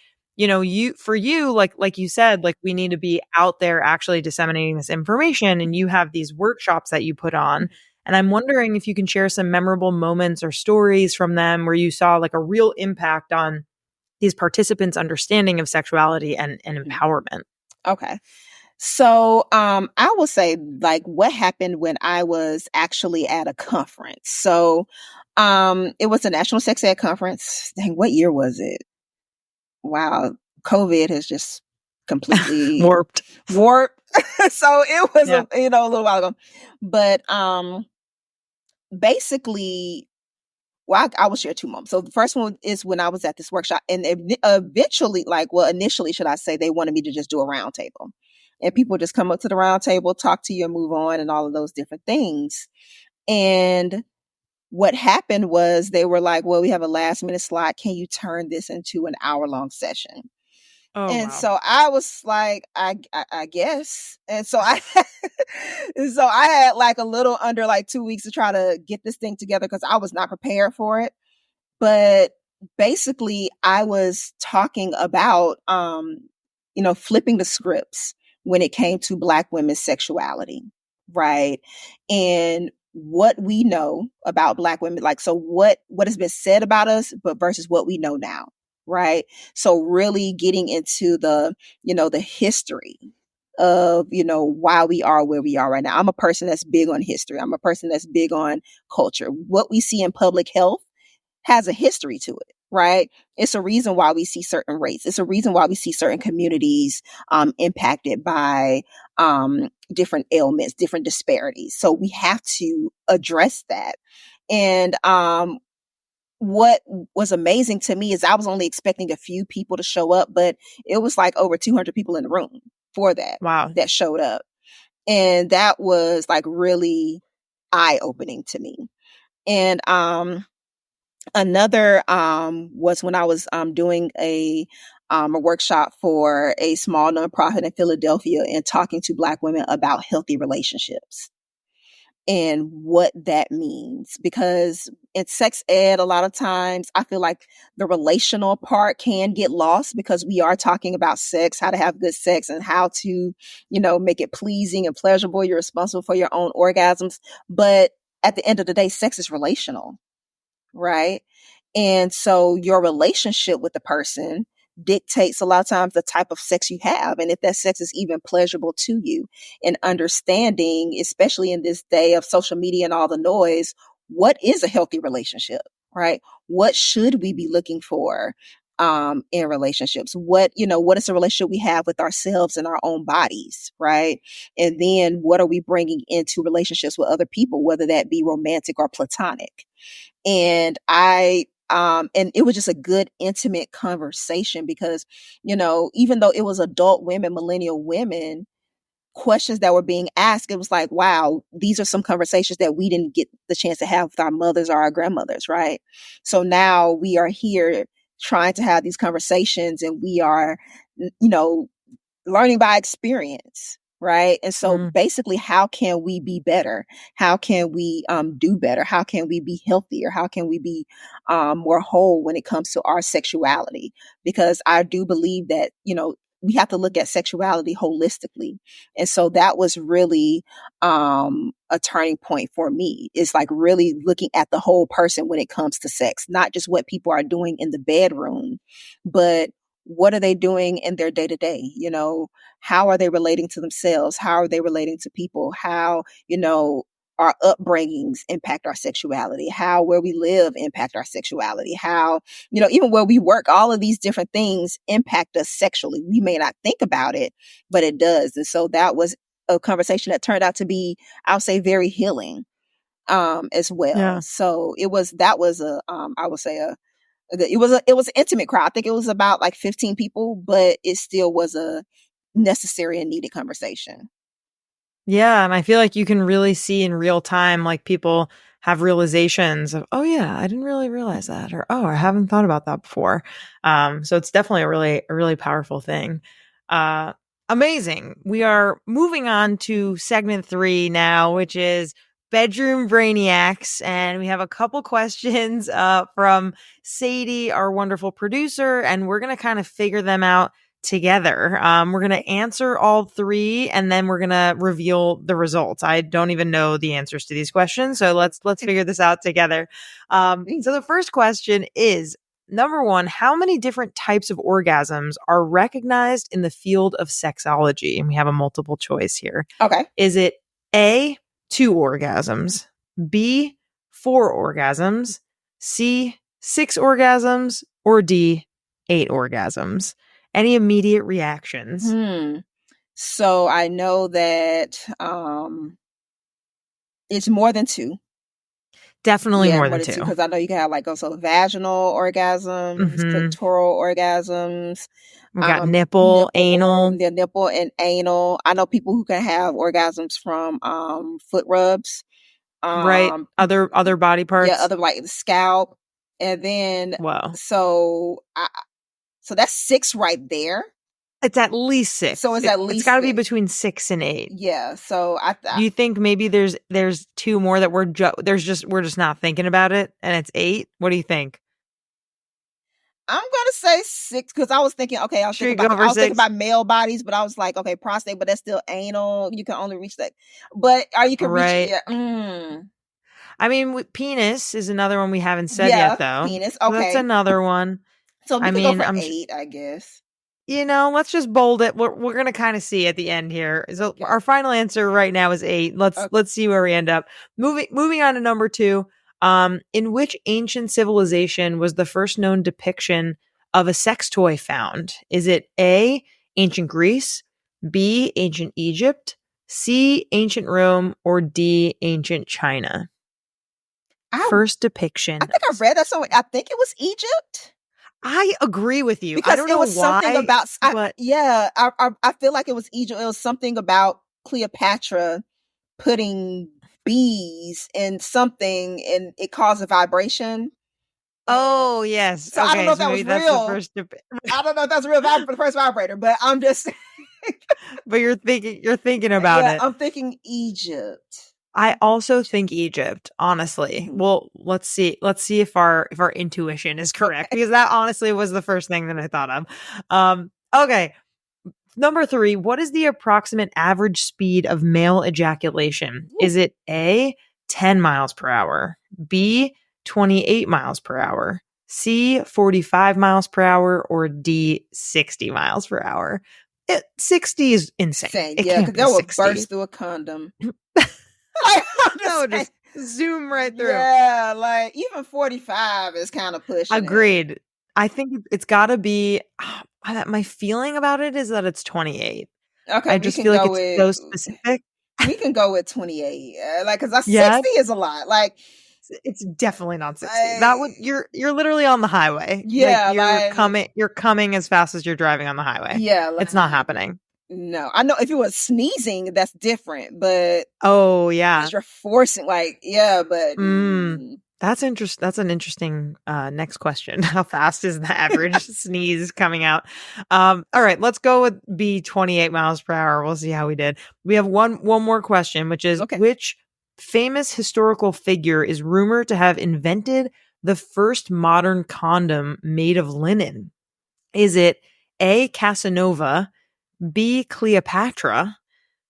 Speaker 1: for you, like you said, like we need to be out there actually disseminating this information, and you have these workshops that you put on. And I'm wondering if you can share some memorable moments or stories from them where you saw like a real impact on these participants' understanding of sexuality and empowerment.
Speaker 5: Okay. So I will say like what happened when I was actually at a conference. So it was a National Sex Ed conference. Dang, what year was it? Wow. COVID has just completely
Speaker 1: warped.
Speaker 5: So it was a little while ago. But basically, well, I will share two moments. So the first one is when I was at this workshop, and eventually, initially, should I say, they wanted me to just do a round table. And people just come up to the round table, talk to you, and move on, and all of those different things. And what happened was they were like, well, we have a last minute slot. Can you turn this into an hour-long session?
Speaker 1: Oh,
Speaker 5: and
Speaker 1: wow.
Speaker 5: So I was like, I guess. And so I had like a little under like 2 weeks to try to get this thing together because I was not prepared for it. But basically I was talking about, flipping the scripts when it came to Black women's sexuality. Right. And what we know about Black women, like, so what has been said about us, but versus what we know now. Right. So really getting into the history of, why we are where we are right now. I'm a person that's big on history. I'm a person that's big on culture. What we see in public health has a history to it, right? It's a reason why we see certain rates. It's a reason why we see certain communities impacted by different ailments, different disparities. So we have to address that. And what was amazing to me is I was only expecting a few people to show up, but it was like over 200 people in the room for that.
Speaker 1: Wow.
Speaker 5: That showed up. And that was like really eye-opening to me. And another was when I was doing a workshop for a small nonprofit in Philadelphia and talking to Black women about healthy relationships and what that means. Because in sex ed, a lot of times I feel like the relational part can get lost because we are talking about sex, how to have good sex and how to, make it pleasing and pleasurable. You're responsible for your own orgasms. But at the end of the day, sex is relational, right? And so your relationship with the person dictates a lot of times the type of sex you have and if that sex is even pleasurable to you. And understanding, especially in this day of social media and all the noise, what is a healthy relationship, right? What should we be looking for in relationships? What is the relationship we have with ourselves and our own bodies, right? And then what are we bringing into relationships with other people, whether that be romantic or platonic? And and it was just a good, intimate conversation because, even though it was adult women, millennial women, questions that were being asked, it was like, wow, these are some conversations that we didn't get the chance to have with our mothers or our grandmothers, right? So now we are here trying to have these conversations and we are, learning by experience. Right. And so basically, how can we be better? How can we do better? How can we be healthier? How can we be more whole when it comes to our sexuality? Because I do believe that, we have to look at sexuality holistically. And so that was really a turning point for me. It's like really looking at the whole person when it comes to sex, not just what people are doing in the bedroom, but what are they doing in their day to day? How are they relating to themselves? How are they relating to people? How, our upbringings impact our sexuality, how where we live impact our sexuality, how, even where we work, all of these different things impact us sexually. We may not think about it, but it does. And so that was a conversation that turned out to be, I'll say, very healing as well.
Speaker 1: Yeah.
Speaker 5: So it was an intimate crowd. I think it was about like 15 people, but it still was a necessary and needed conversation.
Speaker 1: Yeah. And I feel like you can really see in real time, like people have realizations of, oh yeah, I didn't really realize that, or, oh, I haven't thought about that before. So it's definitely a really powerful thing. Amazing. We are moving on to segment 3 now, which is bedroom brainiacs, and we have a couple questions from Sadie, our wonderful producer, and we're going to kind of figure them out together. We're going to answer all three, and then we're going to reveal the results. I don't even know the answers to these questions, so let's figure this out together. So the first question is, number one, how many different types of orgasms are recognized in the field of sexology? And we have a multiple choice here.
Speaker 5: Okay.
Speaker 1: Is it A, 2 orgasms, B, 4 orgasms, C, 6 orgasms, or D, 8 orgasms? Any immediate reactions?
Speaker 5: So I know that it's more than 2.
Speaker 1: Definitely more than 2.
Speaker 5: Because I know you can have like also vaginal orgasms, clitoral orgasms.
Speaker 1: We got nipple, anal.
Speaker 5: Yeah, nipple and anal. I know people who can have orgasms from foot rubs.
Speaker 1: Right. Other body parts.
Speaker 5: Yeah, other like the scalp. And then so that's 6 right there.
Speaker 1: It's at least 6.
Speaker 5: So it's at least
Speaker 1: it's got to be between 6 and 8.
Speaker 5: Yeah. So
Speaker 1: do you think maybe there's 2 more that we're just not thinking about it, and it's 8? What do you think?
Speaker 5: I'm gonna say 6 because I was thinking, okay, I was thinking about male bodies, but I was like, okay, prostate, but that's still anal. You can only reach that, but you can reach it.
Speaker 1: I mean, penis is another one we haven't said yet, though.
Speaker 5: Penis.
Speaker 1: So
Speaker 5: okay,
Speaker 1: that's another one.
Speaker 5: So we can go for 8, I guess.
Speaker 1: Let's just bold it. We're gonna kind of see at the end here. So our final answer right now is 8. Let's see where we end up. Moving on to number 2. In which ancient civilization was the first known depiction of a sex toy found? Is it A, ancient Greece, B, ancient Egypt, C, ancient Rome, or D, ancient China? First depiction.
Speaker 5: I think I read that somewhere. I think it was Egypt.
Speaker 1: I agree with you.
Speaker 5: Because
Speaker 1: I don't know
Speaker 5: was
Speaker 1: why,
Speaker 5: something about,
Speaker 1: but
Speaker 5: I feel like it was Egypt. It was something about Cleopatra putting bees in something and it caused a vibration.
Speaker 1: Oh, yes.
Speaker 5: So I don't know if that was real. I don't know if that's real for the first vibrator, but I'm just
Speaker 1: but you're thinking about it.
Speaker 5: I'm thinking Egypt.
Speaker 1: I also think Egypt, honestly. Well, let's see if our intuition is correct, because that honestly was the first thing that I thought of. Okay. Number 3, what is the approximate average speed of male ejaculation? Is it A, 10 miles per hour, B, 28 miles per hour, C, 45 miles per hour, or D, 60 miles per hour? 60 is insane.
Speaker 5: Yeah, because that would burst through a condom.
Speaker 1: Just zoom right through.
Speaker 5: Yeah, like even 45 is kind of pushing.
Speaker 1: Agreed. I think it's got to be. My feeling about it is that it's 28. Okay, I just feel like it's so specific.
Speaker 5: We can go with 28. Because 60 is a lot. Like,
Speaker 1: it's definitely not 60. That would you're literally on the highway.
Speaker 5: Yeah,
Speaker 1: you're coming as fast as you're driving on the highway.
Speaker 5: Yeah,
Speaker 1: it's not happening.
Speaker 5: No, I know if it was sneezing, that's different. But you're forcing,
Speaker 1: That's interesting. That's an interesting next question. How fast is the average sneeze coming out? All right, let's go with B, 28 miles per hour. We'll see how we did. We have one more question, which is which famous historical figure is rumored to have invented the first modern condom made of linen? Is it A, Casanova, B, Cleopatra,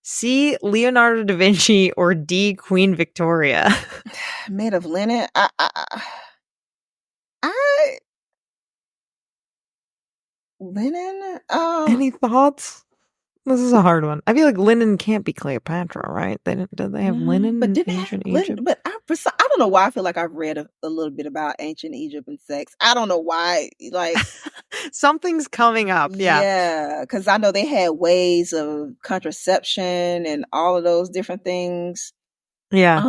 Speaker 1: C, Leonardo da Vinci, or D, Queen Victoria?
Speaker 5: Made of linen? Linen?
Speaker 1: Any thoughts? This is a hard one. I feel like linen can't be Cleopatra, right? Did they have linen in ancient Egypt?
Speaker 5: But I don't know why I feel like I've read a little bit about ancient Egypt and sex. I don't know why. Like
Speaker 1: something's coming up.
Speaker 5: Yeah, because I know they had ways of contraception and all of those different things.
Speaker 1: Yeah.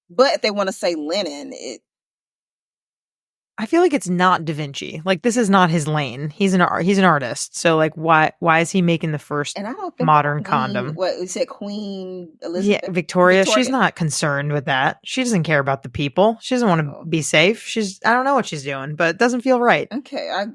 Speaker 5: But if they want to say linen,
Speaker 1: I feel like it's not Da Vinci. Like, this is not his lane. He's an artist. So like why is he making the first modern condom?
Speaker 5: What you said, Queen Elizabeth?
Speaker 1: Yeah, Victoria. She's not concerned with that. She doesn't care about the people. She doesn't want to be safe. I don't know what she's doing, but it doesn't feel right.
Speaker 5: Okay,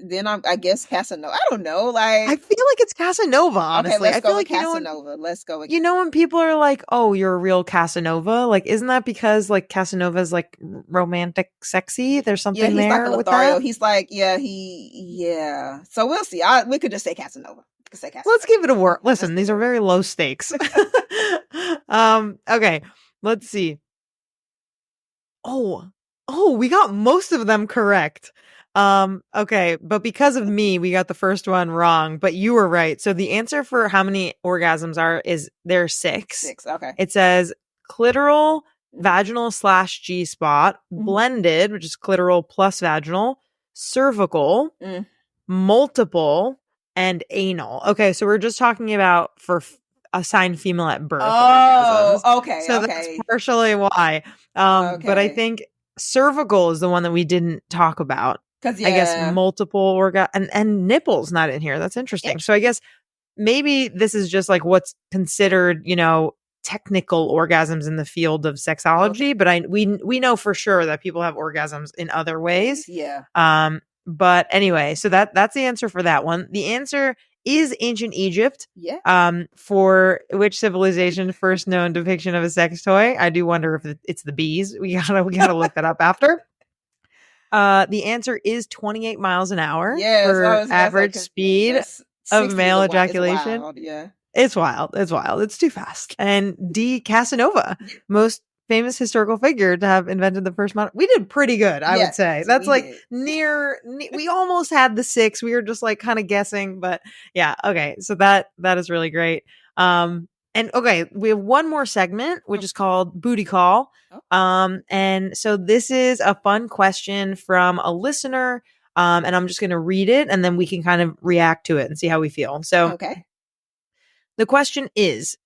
Speaker 5: then I guess Casanova. I don't know. Like,
Speaker 1: I feel like it's Casanova, honestly.
Speaker 5: okay, let's
Speaker 1: I
Speaker 5: go
Speaker 1: feel
Speaker 5: with
Speaker 1: like,
Speaker 5: Casanova. Let's go with.
Speaker 1: you know, when people are like, oh, you're a real Casanova, like, isn't that because like Casanova's like romantic, sexy? There's
Speaker 5: Yeah,
Speaker 1: something
Speaker 5: he's like
Speaker 1: there
Speaker 5: a
Speaker 1: with
Speaker 5: Lothario.
Speaker 1: that.
Speaker 5: He's like, yeah. So we'll see. We could just say Casanova. We could say Casanova.
Speaker 1: Let's give it a whirl. Listen, these are very low stakes. Okay, let's see. Oh, we got most of them correct. Okay, but because of me, we got the first one wrong, but you were right. So the answer for how many orgasms is there 6.
Speaker 5: 6. Okay.
Speaker 1: It says clitoral, vaginal / G spot, blended, which is clitoral plus vaginal, cervical, multiple, and anal. Okay, so we're just talking about for assigned female at birth.
Speaker 5: Oh,
Speaker 1: orgasms.
Speaker 5: okay.
Speaker 1: So that's partially why. But I think cervical is the one that we didn't talk about. I guess multiple and nipples not in here. That's interesting. So I guess maybe this is just like what's considered, you know, technical orgasms in the field of sexology. But we know for sure that people have orgasms in other ways.
Speaker 5: Yeah.
Speaker 1: But anyway, so that's the answer for that one. The answer is ancient Egypt.
Speaker 5: Yeah.
Speaker 1: For which civilization first known depiction of a sex toy? I do wonder if it's the bees. We gotta look that up after. The answer is 28 miles an hour for average speed of male ejaculation. It's wild. It's too fast. And D, Casanova, most famous historical figure to have invented the first modern. We did pretty good, I would say. That's like near. We almost had the 6. We were just like kind of guessing, but yeah. Okay, so that is really great. And okay, we have one more segment, which is called Booty Call. And so this is a fun question from a listener. And I'm just going to read it and then we can kind of react to it and see how we feel. So the question is,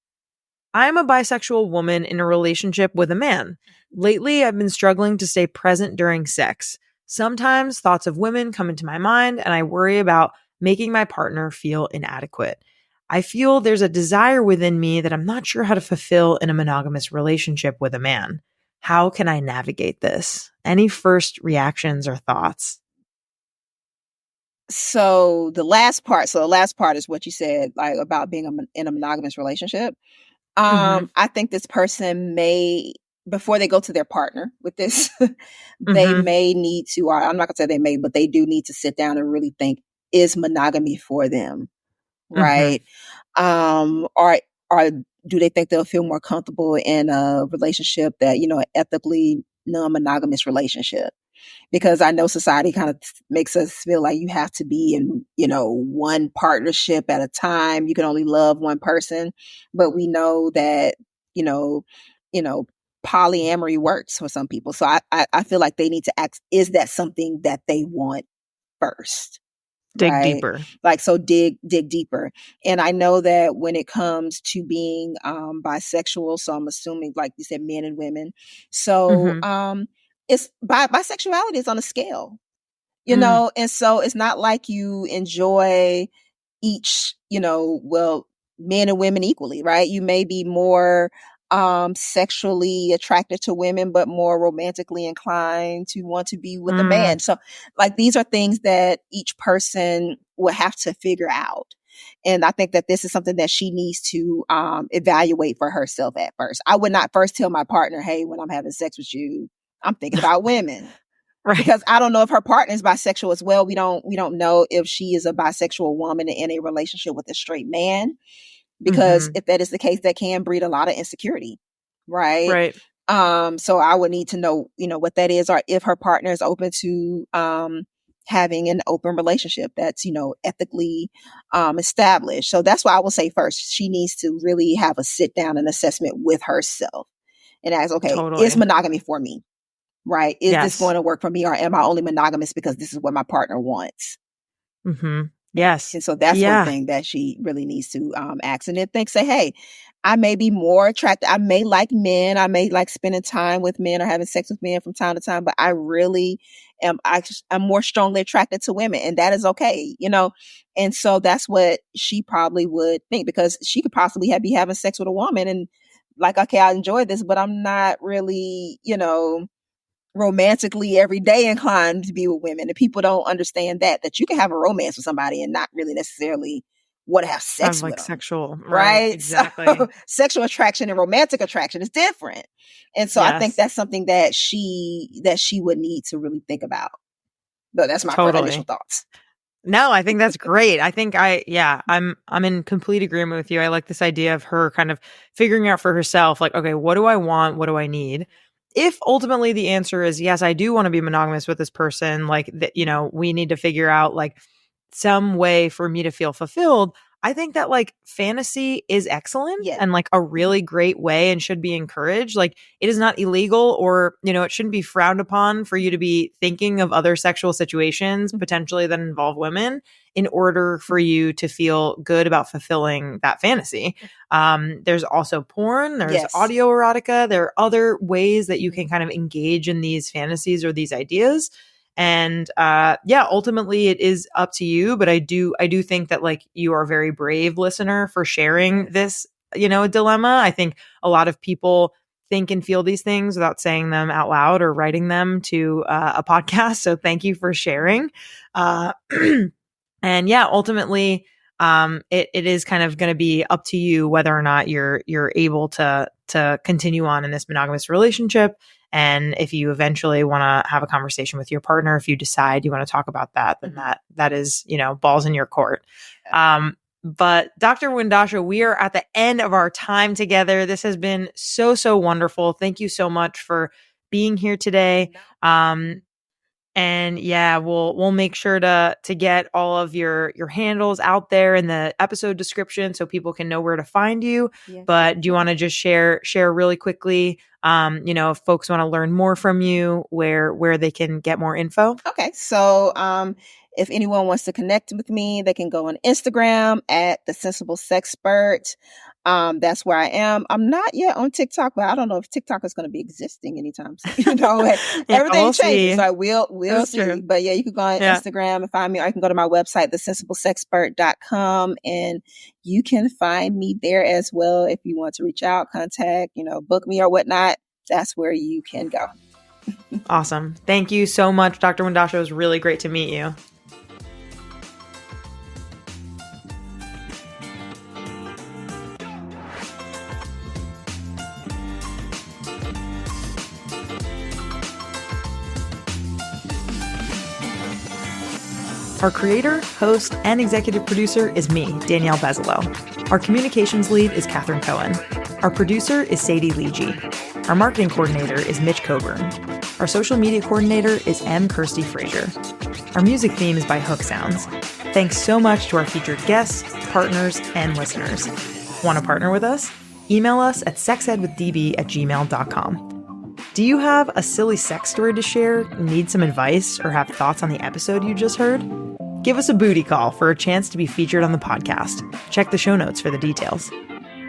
Speaker 1: I'm a bisexual woman in a relationship with a man. Lately, I've been struggling to stay present during sex. Sometimes thoughts of women come into my mind and I worry about making my partner feel inadequate. I feel there's a desire within me that I'm not sure how to fulfill in a monogamous relationship with a man. How can I navigate this? Any first reactions or thoughts?
Speaker 5: So the last part is what you said, like about being in a monogamous relationship. I think this person may, before they go to their partner with this, they may need to, or I'm not gonna say they may, but they do need to sit down and really think, is monogamy for them? Right. Or do they think they'll feel more comfortable in a relationship that, you know, an ethically non-monogamous relationship? Because I know society kind of makes us feel like you have to be in, you know, one partnership at a time. You can only love one person, but we know that, you know, polyamory works for some people. So I feel like they need to ask, is that something that they want first?
Speaker 1: Dig deeper.
Speaker 5: Like, so dig deeper. And I know that when it comes to being bisexual, so I'm assuming, like you said, men and women. So it's bisexuality is on a scale, you know, and so it's not like you enjoy each, you know, well, men and women equally, right? You may be more sexually attracted to women, but more romantically inclined to want to be with a man. So like, these are things that each person will have to figure out. And I think that this is something that she needs to evaluate for herself at first. I would not first tell my partner, hey, when I'm having sex with you, I'm thinking about women. Right. Because I don't know if her partner is bisexual as well. We don't know if she is a bisexual woman in a relationship with a straight man. Because if that is the case, that can breed a lot of insecurity. Right. So I would need to know, you know, what that is, or if her partner is open to having an open relationship that's, you know, ethically established. So that's what I will say first. She needs to really have a sit down and assessment with herself and ask, okay, is monogamy for me? Right. Is this going to work for me, or am I only monogamous because this is what my partner wants?
Speaker 1: Yes.
Speaker 5: And so that's one thing that she really needs to ask, and then say, hey, I may be more attracted. I may like men. I may like spending time with men or having sex with men from time to time, but I really am, I'm more strongly attracted to women, and that is okay, you know? And so that's what she probably would think, because she could possibly be having sex with a woman and like, okay, I enjoy this, but I'm not really, you know, romantically every day inclined to be with women, and people don't understand that you can have a romance with somebody and not really necessarily want to have sex with
Speaker 1: like
Speaker 5: them.
Speaker 1: sexual,
Speaker 5: Right?
Speaker 1: Exactly.
Speaker 5: So, sexual attraction and romantic attraction is different. And so I think that's something that she would need to really think about. But that's my initial thoughts.
Speaker 1: No, I think that's great. I think I'm in complete agreement with you. I like this idea of her kind of figuring out for herself, like, okay, what do I want? What do I need? If ultimately the answer is, yes, I do want to be monogamous with this person, like that, you know, we need to figure out like some way for me to feel fulfilled. I think that like fantasy is excellent and like a really great way and should be encouraged. Like it is not illegal, or, you know, it shouldn't be frowned upon for you to be thinking of other sexual situations potentially that involve women in order for you to feel good about fulfilling that fantasy. There's also porn, there's audio erotica, there are other ways that you can kind of engage in these fantasies or these ideas. And ultimately it is up to you. But I do think that like you are a very brave listener for sharing this, you know, dilemma. I think a lot of people think and feel these things without saying them out loud or writing them to a podcast. So thank you for sharing. And ultimately, it is kind of going to be up to you whether or not you're able to continue on in this monogamous relationship. And if you eventually want to have a conversation with your partner, if you decide you want to talk about that, then that is, you know, balls in your court. But Dr. Wendasha, we are at the end of our time together. This has been so wonderful. Thank you so much for being here today. And yeah, we'll make sure to get all of your handles out there in the episode description so people can know where to find you. But do you want to just share really quickly, you know, if folks want to learn more from you, where they can get more info?
Speaker 5: Okay. So, if anyone wants to connect with me, they can go on Instagram at the Sensible Sexpert. That's where I am. I'm not yet on TikTok, but I don't know if TikTok is going to be existing anytime soon. You know, everything changes. So we'll see. True. But yeah, you can go on Instagram and find me, or you can go to my website, thesensiblesexpert.com, and you can find me there as well. If you want to reach out, contact, you know, book me or whatnot, that's where you can go.
Speaker 1: Awesome. Thank you so much, Dr. Wendasha. It was really great to meet you. Our creator, host, and executive producer is me, Danielle Bezalel. Our communications lead is Catherine Cohen. Our producer is Sadie Leegee. Our marketing coordinator is Mitch Coburn. Our social media coordinator is M. Kirsty Frazier. Our music theme is by Hook Sounds. Thanks so much to our featured guests, partners, and listeners. Want to partner with us? Email us at sexedwithdb@gmail.com. Do you have a silly sex story to share, need some advice, or have thoughts on the episode you just heard? Give us a booty call for a chance to be featured on the podcast. Check the show notes for the details.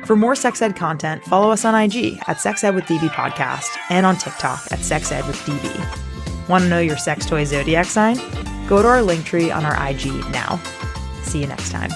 Speaker 1: For more sex ed content, follow us on IG at sexedwithdb podcast and on TikTok at sexedwithdb. Want to know your sex toy zodiac sign? Go to our link tree on our IG now. See you next time.